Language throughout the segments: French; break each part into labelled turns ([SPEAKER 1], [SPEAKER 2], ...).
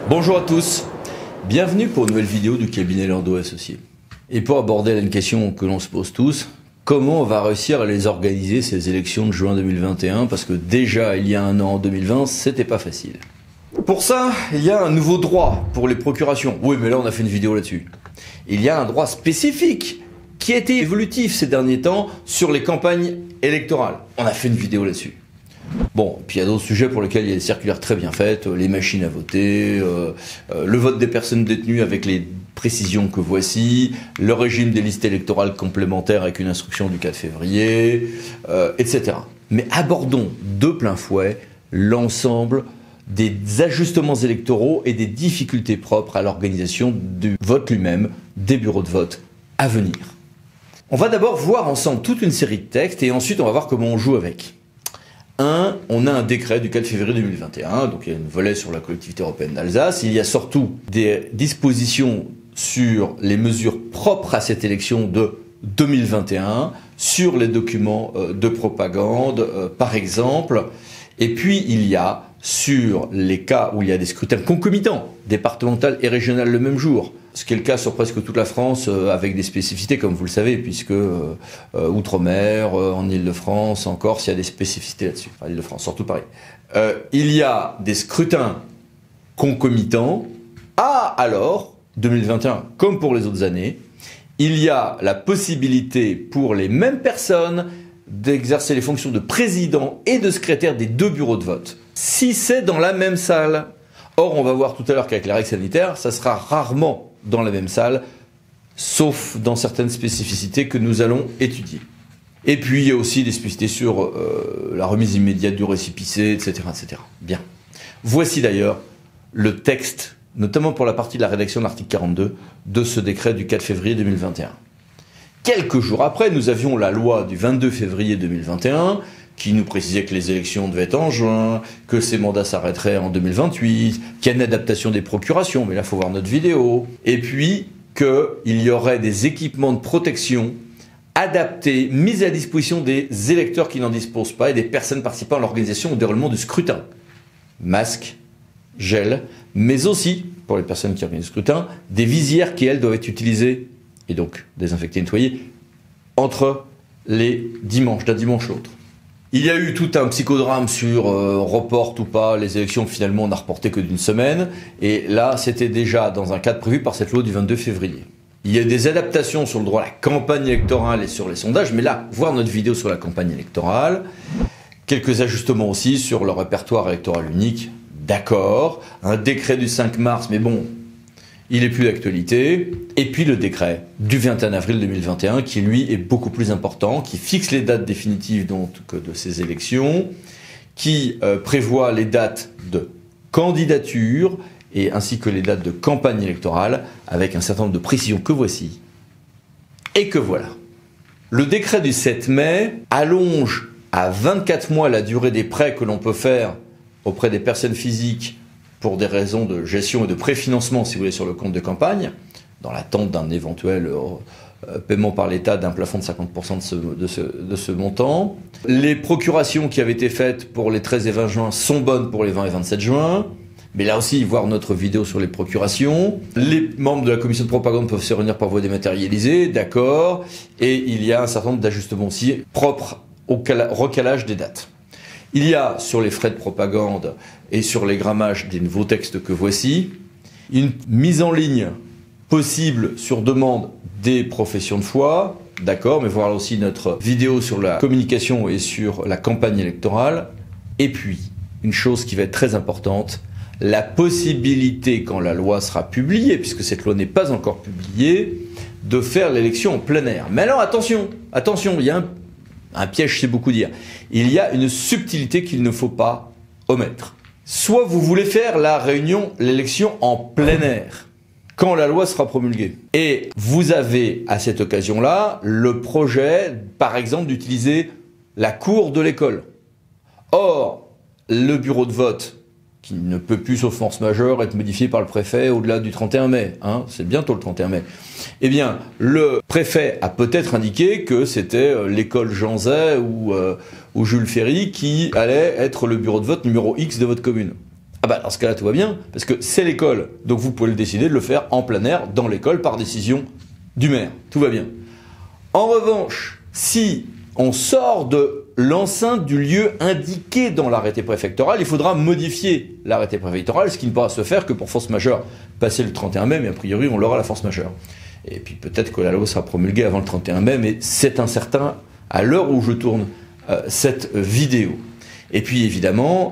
[SPEAKER 1] Bonjour à tous, bienvenue pour une nouvelle vidéo du cabinet Landau Associés. Et pour aborder une question que l'on se pose tous, comment on va réussir à les organiser ces élections de juin 2021? Parce que déjà il y a un an, en 2020, c'était pas facile. Pour ça, il y a un nouveau droit pour les procurations. Oui, mais là on a fait une vidéo là-dessus. Il y a un droit spécifique qui a été évolutif ces derniers temps sur les campagnes électorales. On a fait une vidéo là-dessus. Bon, puis il y a d'autres sujets pour lesquels il y a des circulaires très bien faites, les machines à voter, le vote des personnes détenues avec les précisions que voici, le régime des listes électorales complémentaires avec une instruction du 4 février, etc. Mais abordons de plein fouet l'ensemble des ajustements électoraux et des difficultés propres à l'organisation du vote lui-même, des bureaux de vote à venir. On va d'abord voir ensemble toute une série de textes et ensuite on va voir comment on joue avec. On a un décret du 4 février 2021, donc il y a une volet sur la collectivité européenne d'Alsace. Il y a surtout des dispositions sur les mesures propres à cette élection de 2021, sur les documents de propagande, par exemple. Et puis il y a sur les cas où il y a des scrutins concomitants, départemental et régional le même jour, ce qui est le cas sur presque toute la France, avec des spécificités, comme vous le savez, puisque Outre-mer, en Île-de-France, en Corse, il y a des spécificités là-dessus. Enfin, Île-de-France, surtout Paris. Il y a des scrutins concomitants. Alors, 2021, comme pour les autres années, il y a la possibilité pour les mêmes personnes d'exercer les fonctions de président et de secrétaire des deux bureaux de vote, si c'est dans la même salle. Or, on va voir tout à l'heure qu'avec les règles sanitaires, ça sera rarement dans la même salle, sauf dans certaines spécificités que nous allons étudier. Et puis, il y a aussi des spécificités sur la remise immédiate du récépissé, etc., etc. Bien. Voici d'ailleurs le texte, notamment pour la partie de la rédaction de l'article 42, de ce décret du 4 février 2021. Quelques jours après, nous avions la loi du 22 février 2021, qui nous précisait que les élections devaient être en juin, que ces mandats s'arrêteraient en 2028, qu'il y a une adaptation des procurations, mais là il faut voir notre vidéo, et puis qu'il y aurait des équipements de protection adaptés, mis à disposition des électeurs qui n'en disposent pas et des personnes participant à l'organisation ou au déroulement du scrutin. Masques, gel, mais aussi, pour les personnes qui organisent le scrutin, des visières qui, elles, doivent être utilisées, et donc désinfectées, nettoyées, entre les dimanches, d'un dimanche à l'autre. Il y a eu tout un psychodrame sur reporte ou pas les élections, finalement on n'a reporté que d'une semaine, et là c'était déjà dans un cadre prévu par cette loi du 22 février. Il y a des adaptations sur le droit à la campagne électorale et sur les sondages, mais là, voir notre vidéo sur la campagne électorale, quelques ajustements aussi sur le répertoire électoral unique, d'accord, un décret du 5 mars, mais bon, il n'est plus d'actualité, et puis le décret du 21 avril 2021 qui lui est beaucoup plus important, qui fixe les dates définitives donc de ces élections, qui prévoit les dates de candidature et ainsi que les dates de campagne électorale avec un certain nombre de précisions que voici et que voilà. Le décret du 7 mai allonge à 24 mois la durée des prêts que l'on peut faire auprès des personnes physiques pour des raisons de gestion et de préfinancement, si vous voulez, sur le compte de campagne, dans l'attente d'un éventuel paiement par l'État d'un plafond de 50% de ce montant. Les procurations qui avaient été faites pour les 13 et 20 juin sont bonnes pour les 20 et 27 juin. Mais là aussi, voir notre vidéo sur les procurations. Les membres de la commission de propagande peuvent se réunir par voie dématérialisée, d'accord. Et il y a un certain nombre d'ajustements aussi propres au recalage des dates. Il y a sur les frais de propagande et sur les grammages des nouveaux textes que voici, une mise en ligne possible sur demande des professions de foi, d'accord, mais voilà aussi notre vidéo sur la communication et sur la campagne électorale. Et puis, une chose qui va être très importante, la possibilité, quand la loi sera publiée, puisque cette loi n'est pas encore publiée, de faire l'élection en plein air. Mais alors attention, il y a un piège, c'est beaucoup dire. Il y a une subtilité qu'il ne faut pas omettre. Soit vous voulez faire l'élection en plein air, quand la loi sera promulguée. Et vous avez, à cette occasion-là, le projet, par exemple, d'utiliser la cour de l'école. Or, le bureau de vote, qui ne peut plus, sauf force majeure, être modifié par le préfet au-delà du 31 mai. C'est bientôt le 31 mai. Eh bien, le préfet a peut-être indiqué que c'était l'école Jean Zay ou Jules Ferry qui allait être le bureau de vote numéro X de votre commune. Ah bah dans ce cas-là tout va bien, parce que c'est l'école, donc vous pouvez le décider de le faire en plein air, dans l'école, par décision du maire, tout va bien. En revanche, si on sort de l'enceinte du lieu indiqué dans l'arrêté préfectoral, il faudra modifier l'arrêté préfectoral, ce qui ne pourra se faire que pour force majeure, passer le 31 mai, mais a priori on l'aura la force majeure. Et puis peut-être que la loi sera promulguée avant le 31 mai, mais c'est incertain à l'heure où je tourne cette vidéo. Et puis évidemment,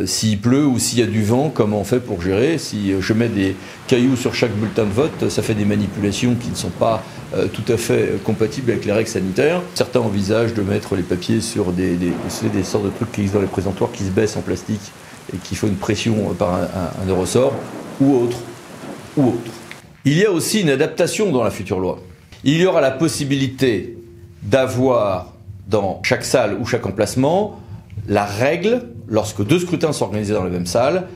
[SPEAKER 1] s'il pleut ou s'il y a du vent, comment on fait pour gérer? Si je mets des cailloux sur chaque bulletin de vote, ça fait des manipulations qui ne sont pas tout à fait compatibles avec les règles sanitaires. Certains envisagent de mettre les papiers sur des sortes de trucs qui existent dans les présentoirs qui se baissent en plastique et qui font une pression par un ressort, ou autre. Il y a aussi une adaptation dans la future loi. Il y aura la possibilité d'avoir dans chaque salle ou chaque emplacement la règle, lorsque 2 scrutins sont organisés dans la même salle,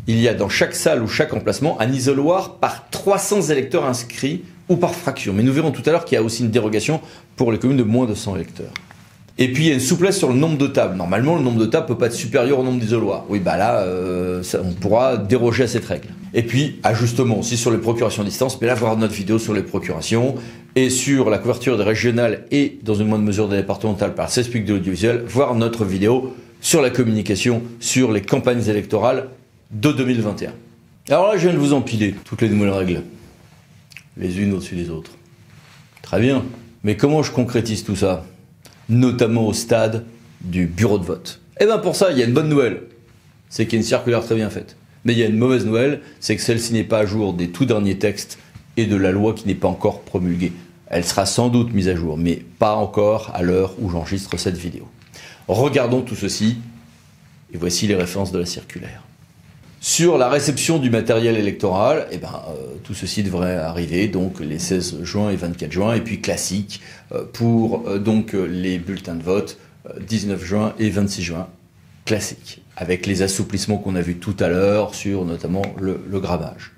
[SPEAKER 1] il y a dans chaque salle ou chaque emplacement un isoloir par 300 électeurs inscrits ou par fraction. Mais nous verrons tout à l'heure qu'il y a aussi une dérogation pour les communes de moins de 100 électeurs. Et puis il y a une souplesse sur le nombre de tables. Normalement, le nombre de tables ne peut pas être supérieur au nombre d'isoloirs. Oui, bah là, on pourra déroger à cette règle. Et puis, ajustement aussi sur les procurations à distance. Mais là, voir notre vidéo sur les procurations et sur la couverture des régionales et, dans une moindre mesure, des départementales par 16 publics de l'audiovisuel, voir notre vidéo sur la communication, sur les campagnes électorales de 2021. Alors là, je viens de vous empiler toutes les nouvelles règles, les unes au-dessus des autres. Très bien. Mais comment je concrétise tout ça ? Notamment au stade du bureau de vote. Et bien pour ça, il y a une bonne nouvelle, c'est qu'il y a une circulaire très bien faite. Mais il y a une mauvaise nouvelle, c'est que celle-ci n'est pas à jour des tout derniers textes et de la loi qui n'est pas encore promulguée. Elle sera sans doute mise à jour, mais pas encore à l'heure où j'enregistre cette vidéo. Regardons tout ceci, et voici les références de la circulaire. Sur la réception du matériel électoral, tout ceci devrait arriver donc les 16 juin et 24 juin, et puis classique pour donc les bulletins de vote 19 juin et 26 juin, classique, avec les assouplissements qu'on a vus tout à l'heure sur notamment le grammage.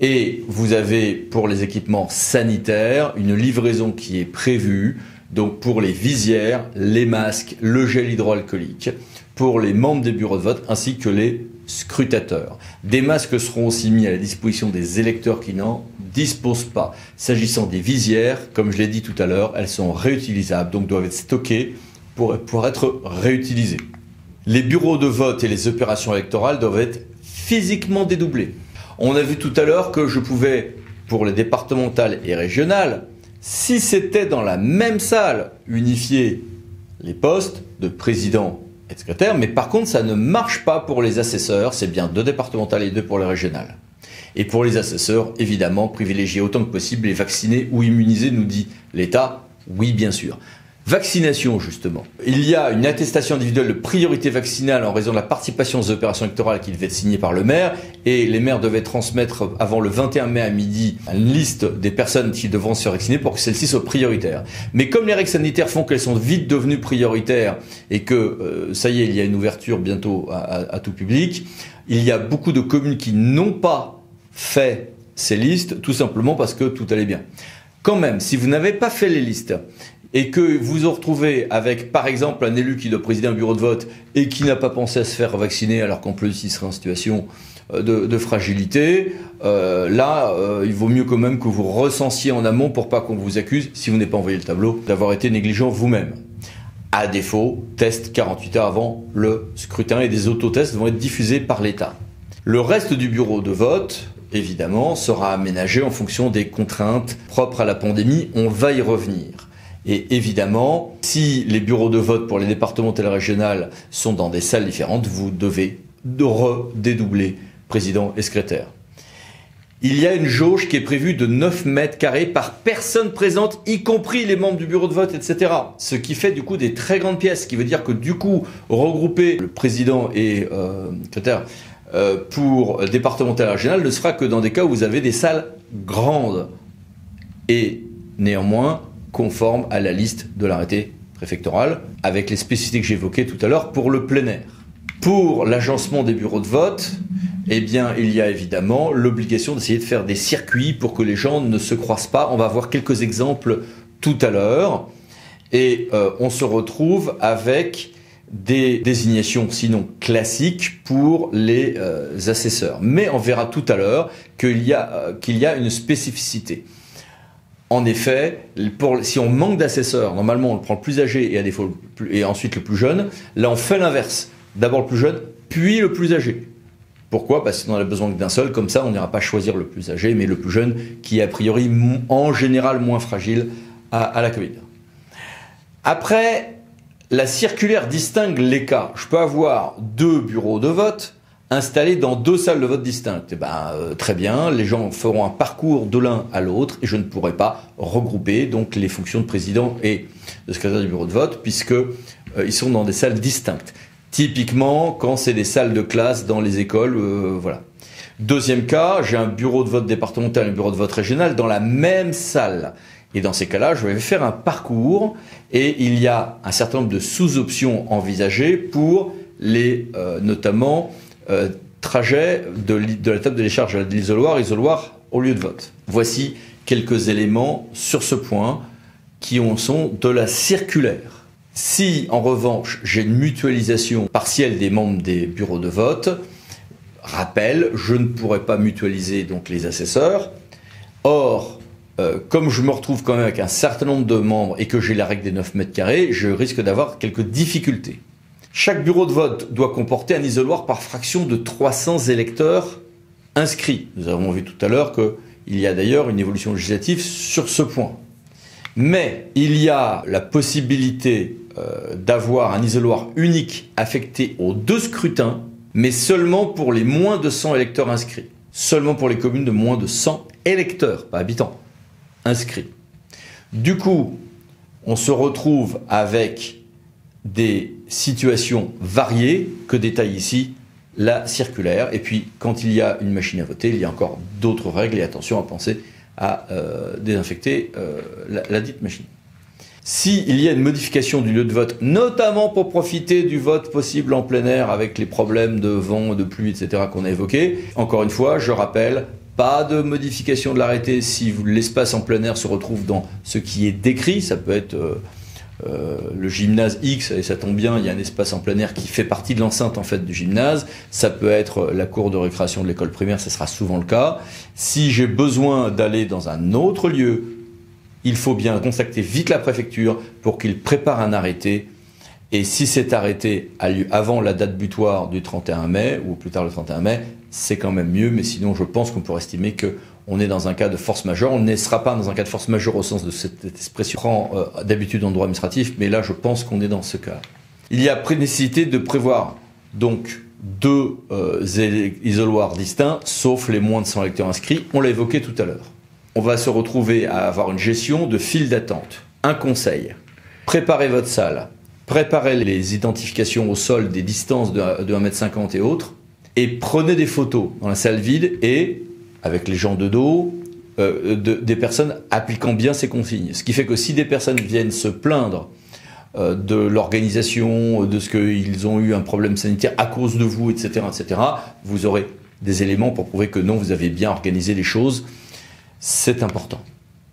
[SPEAKER 1] Et vous avez pour les équipements sanitaires une livraison qui est prévue donc pour les visières, les masques, le gel hydroalcoolique, pour les membres des bureaux de vote ainsi que les scrutateurs. Des masques seront aussi mis à la disposition des électeurs qui n'en disposent pas. S'agissant des visières, comme je l'ai dit tout à l'heure, elles sont réutilisables, donc doivent être stockées pour pouvoir être réutilisées. Les bureaux de vote et les opérations électorales doivent être physiquement dédoublés. On a vu tout à l'heure que je pouvais, pour les départementales et régionales, si c'était dans la même salle, unifier les postes de président et de secrétaire, mais par contre ça ne marche pas pour les assesseurs, c'est bien 2 départementales et 2 pour les régionales. Et pour les assesseurs, évidemment, privilégier autant que possible les vaccinés ou immunisés, nous dit l'État, oui bien sûr. Vaccination, justement. Il y a une attestation individuelle de priorité vaccinale en raison de la participation aux opérations électorales qui devait être signée par le maire, et les maires devaient transmettre avant le 21 mai à midi une liste des personnes qui devront se faire vacciner pour que celles-ci soient prioritaires. Mais comme les règles sanitaires font qu'elles sont vite devenues prioritaires et que, ça y est, il y a une ouverture bientôt à tout public, il y a beaucoup de communes qui n'ont pas fait ces listes, tout simplement parce que tout allait bien. Quand même, si vous n'avez pas fait les listes, et que vous vous retrouvez avec, par exemple, un élu qui doit présider un bureau de vote et qui n'a pas pensé à se faire vacciner alors qu'en plus il serait en situation de fragilité, il vaut mieux quand même que vous recensiez en amont pour pas qu'on vous accuse, si vous n'avez pas envoyé le tableau, d'avoir été négligent vous-même. À défaut, test 48 heures avant le scrutin et des autotests vont être diffusés par l'État. Le reste du bureau de vote, évidemment, sera aménagé en fonction des contraintes propres à la pandémie, on va y revenir. Et évidemment, si les bureaux de vote pour les départementales et régionales sont dans des salles différentes, vous devez redédoubler président et secrétaire. Il y a une jauge qui est prévue de 9 mètres carrés par personne présente, y compris les membres du bureau de vote, etc. Ce qui fait du coup des très grandes pièces, ce qui veut dire que du coup, regrouper le président et secrétaire pour départemental et régional ne sera que dans des cas où vous avez des salles grandes et néanmoins conforme à la liste de l'arrêté préfectoral, avec les spécificités que j'évoquais tout à l'heure pour le plein air. Pour l'agencement des bureaux de vote, eh bien, il y a évidemment l'obligation d'essayer de faire des circuits pour que les gens ne se croisent pas. On va voir quelques exemples tout à l'heure. Et on se retrouve avec des désignations sinon classiques pour les assesseurs. Mais on verra tout à l'heure qu'il y a une spécificité. En effet, si on manque d'assesseurs, normalement on le prend le plus âgé et ensuite le plus jeune. Là on fait l'inverse. D'abord le plus jeune, puis le plus âgé. Pourquoi? Parce qu'on a besoin que d'un seul, comme ça on n'ira pas choisir le plus âgé, mais le plus jeune qui est a priori en général moins fragile à la Covid. Après, la circulaire distingue les cas. Je peux avoir 2 bureaux de vote installés dans 2 salles de vote distinctes. Très bien, les gens feront un parcours de l'un à l'autre et je ne pourrai pas regrouper donc les fonctions de président et de secrétaire du bureau de vote puisque ils sont dans des salles distinctes. Typiquement, quand c'est des salles de classe dans les écoles, voilà. Deuxième cas, j'ai un bureau de vote départemental et un bureau de vote régional dans la même salle. Et dans ces cas-là, je vais faire un parcours et il y a un certain nombre de sous-options envisagées pour les, notamment, trajets de la table de décharge à l'isoloir au lieu de vote. Voici quelques éléments sur ce point qui sont de la circulaire. Si, en revanche, j'ai une mutualisation partielle des membres des bureaux de vote, rappel, je ne pourrai pas mutualiser donc les assesseurs. Or, comme je me retrouve quand même avec un certain nombre de membres et que j'ai la règle des 9 mètres carrés, je risque d'avoir quelques difficultés. Chaque bureau de vote doit comporter un isoloir par fraction de 300 électeurs inscrits. Nous avons vu tout à l'heure qu'il y a d'ailleurs une évolution législative sur ce point. Mais il y a la possibilité d'avoir un isoloir unique affecté aux 2 scrutins, mais seulement pour les moins de 100 électeurs inscrits. Seulement pour les communes de moins de 100 électeurs, pas habitants, inscrits. Du coup, on se retrouve avec des situations variées que détaille ici la circulaire. Et puis, quand il y a une machine à voter, il y a encore d'autres règles et attention à penser à désinfecter la dite machine. S'il y a une modification du lieu de vote, notamment pour profiter du vote possible en plein air avec les problèmes de vent, de pluie, etc. qu'on a évoqués, encore une fois, je rappelle, pas de modification de l'arrêté si l'espace en plein air se retrouve dans ce qui est décrit. Ça peut être le gymnase X, et ça tombe bien, il y a un espace en plein air qui fait partie de l'enceinte en fait du gymnase. Ça peut être la cour de récréation de l'école primaire, ce sera souvent le cas. Si j'ai besoin d'aller dans un autre lieu, il faut bien contacter vite la préfecture pour qu'il prépare un arrêté. Et si cet arrêté a lieu avant la date butoir du 31 mai, ou plus tard le 31 mai, c'est quand même mieux. Mais sinon, je pense qu'on pourrait estimer qu'on est dans un cas de force majeure. On ne sera pas dans un cas de force majeure au sens de cette expression d'habitude en droit administratif, mais là, je pense qu'on est dans ce cas. Il y a nécessité de prévoir donc 2 isoloirs distincts, sauf les moins de 100 électeurs inscrits. On l'a évoqué tout à l'heure. On va se retrouver à avoir une gestion de file d'attente. Un conseil, préparez votre salle, préparez les identifications au sol des distances de 1,50 m et autres, et prenez des photos dans la salle vide et, avec les gens de dos, des personnes appliquant bien ces consignes. Ce qui fait que si des personnes viennent se plaindre de l'organisation, de ce qu'ils ont eu un problème sanitaire à cause de vous, etc., vous aurez des éléments pour prouver que non, vous avez bien organisé les choses. C'est important.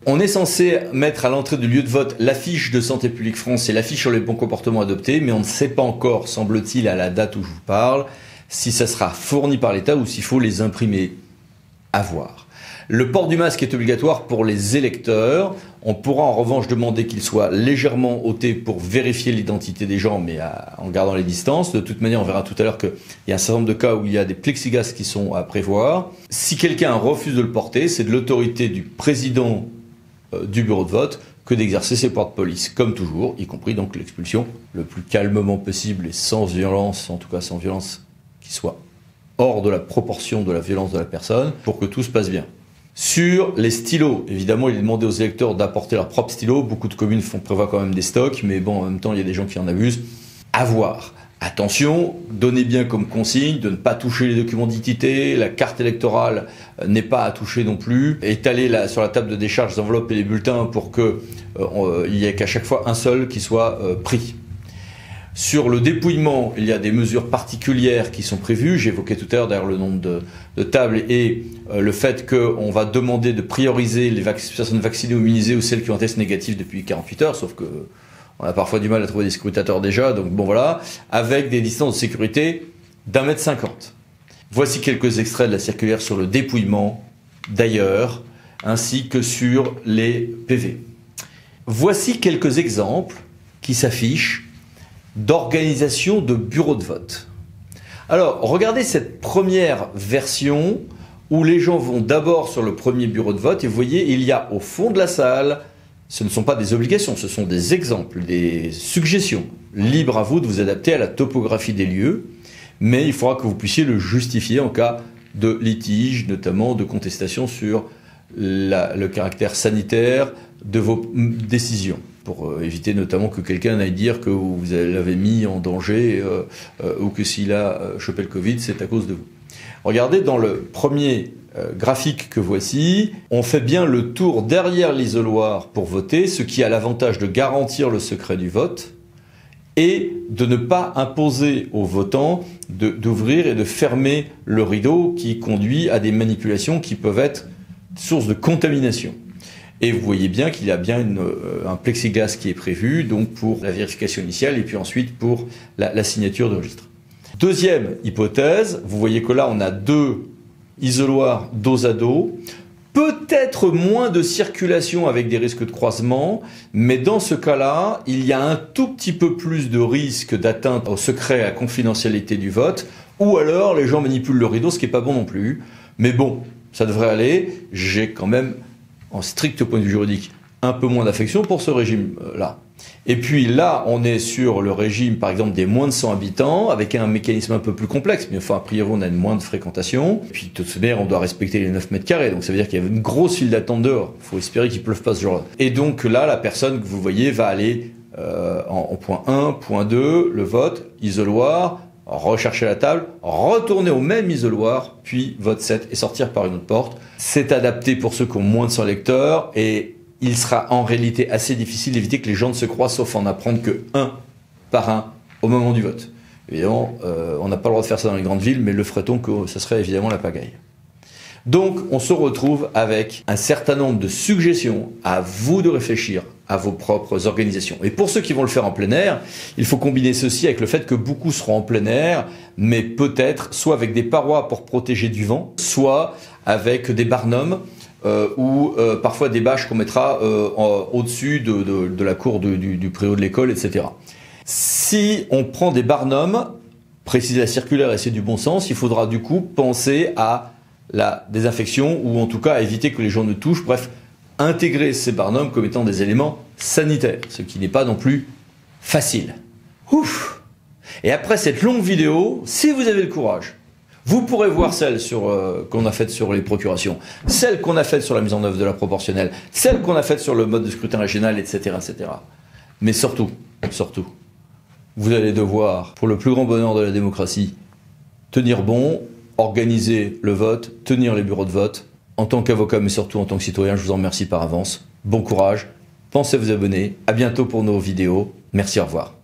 [SPEAKER 1] On est censé mettre à l'entrée du lieu de vote l'affiche de Santé publique France et l'affiche sur les bons comportements adoptés, mais on ne sait pas encore, semble-t-il, à la date où je vous parle, si ça sera fourni par l'État ou s'il faut les imprimer. À voir. Le port du masque est obligatoire pour les électeurs. On pourra en revanche demander qu'il soit légèrement ôté pour vérifier l'identité des gens, mais en gardant les distances. De toute manière, on verra tout à l'heure qu'il y a un certain nombre de cas où il y a des plexiglas qui sont à prévoir. Si quelqu'un refuse de le porter, c'est de l'autorité du président du bureau de vote que d'exercer ses pouvoirs de police, comme toujours, y compris donc l'expulsion, le plus calmement possible et sans violence, en tout cas sans violence qui soit hors de la proportion de la violence de la personne, pour que tout se passe bien. Sur les stylos, évidemment, il est demandé aux électeurs d'apporter leur propre stylo. Beaucoup de communes prévoient quand même des stocks, mais bon, en même temps, il y a des gens qui en abusent. À voir. Attention, donnez bien comme consigne de ne pas toucher les documents d'identité, la carte électorale n'est pas à toucher non plus. Étaler sur la table de décharge les enveloppes et les bulletins pour qu'il n'y ait qu'à chaque fois un seul qui soit pris. Sur le dépouillement, il y a des mesures particulières qui sont prévues. J'évoquais tout à l'heure d'ailleurs le nombre de tables et le fait qu'on va demander de prioriser les personnes vaccinées ou immunisées ou celles qui ont un test négatif depuis 48 heures, sauf que On a parfois du mal à trouver des scrutateurs déjà, donc bon voilà, avec des distances de sécurité d'1,50 m. Voici quelques extraits de la circulaire sur le dépouillement, d'ailleurs, ainsi que sur les PV. Voici quelques exemples qui s'affichent d'organisation de bureaux de vote. Alors, regardez cette première version où les gens vont d'abord sur le premier bureau de vote et vous voyez, il y a au fond de la salle, ce ne sont pas des obligations, ce sont des exemples, des suggestions. Libre à vous de vous adapter à la topographie des lieux, mais il faudra que vous puissiez le justifier en cas de litige, notamment de contestation sur le caractère sanitaire de vos décisions, pour éviter notamment que quelqu'un aille dire que vous l'avez mis en danger ou que s'il a chopé le Covid, c'est à cause de vous. Regardez dans le premier graphique que voici, on fait bien le tour derrière l'isoloir pour voter, ce qui a l'avantage de garantir le secret du vote et de ne pas imposer aux votants d'ouvrir et de fermer le rideau qui conduit à des manipulations qui peuvent être source de contamination. Et vous voyez bien qu'il y a bien un plexiglas qui est prévu donc pour la vérification initiale et puis ensuite pour la signature de registre. Deuxième hypothèse, vous voyez que là on a 2 isoloirs dos à dos, peut-être moins de circulation avec des risques de croisement, mais dans ce cas-là, il y a un tout petit peu plus de risque d'atteinte au secret et à la confidentialité du vote, ou alors les gens manipulent le rideau, ce qui n'est pas bon non plus. Mais bon, ça devrait aller. J'ai quand même, en strict point de vue juridique, un peu moins d'affection pour ce régime-là. Et puis là, on est sur le régime, par exemple, des moins de 100 habitants, avec un mécanisme un peu plus complexe, mais enfin, a priori, on a une moins de fréquentation. Et puis, de toute manière, on doit respecter les 9 mètres carrés, donc ça veut dire qu'il y a une grosse file d'attente dehors. Il faut espérer qu'il ne pleuve pas ce jour-là. Et donc là, la personne que vous voyez va aller en point 1, point 2, le vote, isoloir, rechercher la table, retourner au même isoloir, puis vote 7 et sortir par une autre porte. C'est adapté pour ceux qui ont moins de 100 lecteurs et il sera en réalité assez difficile d'éviter que les gens ne se croisent, sauf en apprendre que un par un au moment du vote. Évidemment, on n'a pas le droit de faire ça dans les grandes villes, mais le ferait-on que ça serait évidemment la pagaille. Donc, on se retrouve avec un certain nombre de suggestions. À vous de réfléchir à vos propres organisations. Et pour ceux qui vont le faire en plein air, il faut combiner ceci avec le fait que beaucoup seront en plein air, mais peut-être soit avec des parois pour protéger du vent, soit avec des barnums, ou parfois des bâches qu'on mettra au-dessus de la cour du préau de l'école, etc. Si on prend des barnums, préciser la circulaire et c'est du bon sens, il faudra du coup penser à la désinfection ou en tout cas à éviter que les gens ne touchent, bref, intégrer ces barnums comme étant des éléments sanitaires, ce qui n'est pas non plus facile. Ouf. Et après cette longue vidéo, si vous avez le courage, vous pourrez voir celle qu'on a faite sur les procurations, celle qu'on a faite sur la mise en œuvre de la proportionnelle, celle qu'on a faite sur le mode de scrutin régional, etc., etc. Mais surtout, vous allez devoir, pour le plus grand bonheur de la démocratie, tenir bon, organiser le vote, tenir les bureaux de vote. En tant qu'avocat, mais surtout en tant que citoyen, je vous en remercie par avance. Bon courage, pensez à vous abonner. À bientôt pour nos vidéos. Merci, au revoir.